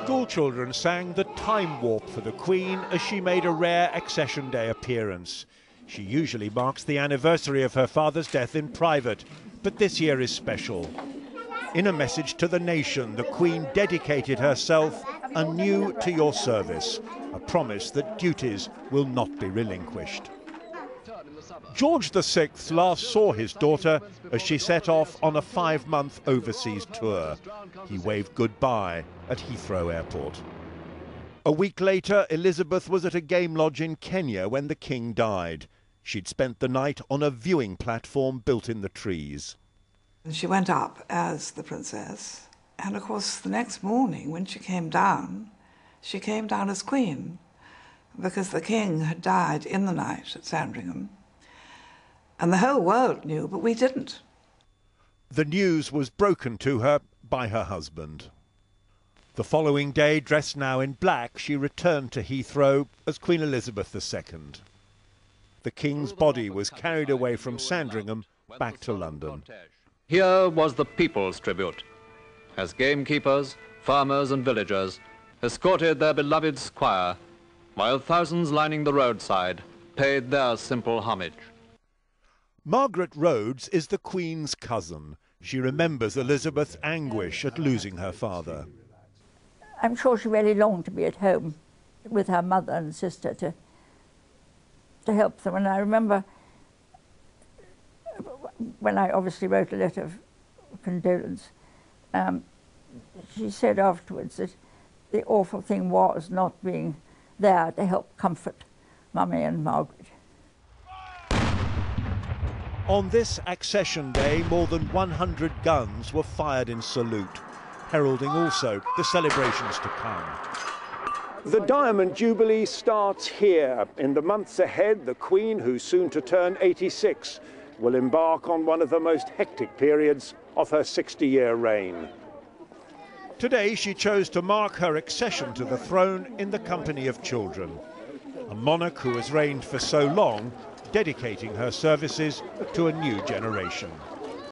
School children sang the Time Warp for the Queen as she made a rare Accession Day appearance. She usually marks the anniversary of her father's death in private, but this year is special. In a message to the nation, the Queen dedicated herself anew to your service, a promise that duties will not be relinquished. George VI last saw his daughter as she set off on a 5-month overseas tour. He waved goodbye at Heathrow Airport. A week later, Elizabeth was at a game lodge in Kenya when the King died. She'd spent the night on a viewing platform built in the trees. She went up as the princess, and of course the next morning when she came down as Queen, because the King had died in the night at Sandringham. And the whole world knew, but we didn't. The news was broken to her by her husband. The following day, dressed now in black, she returned to Heathrow as Queen Elizabeth II. The King's body was carried away from Sandringham back to London. Here was the people's tribute, as gamekeepers, farmers and villagers escorted their beloved squire, while thousands lining the roadside paid their simple homage. Margaret Rhodes is the Queen's cousin. She remembers Elizabeth's anguish at losing her father. I'm sure she really longed to be at home with her mother and sister to help them. And I remember when I obviously wrote a letter of condolence, she said afterwards that the awful thing was not being there to help comfort Mummy and Margaret. On this Accession Day, more than 100 guns were fired in salute, heralding also the celebrations to come. The Diamond Jubilee starts here. In the months ahead, the Queen, who's soon to turn 86, will embark on one of the most hectic periods of her 60-year reign. Today, she chose to mark her accession to the throne in the company of children. A monarch who has reigned for so long, dedicating her services to a new generation.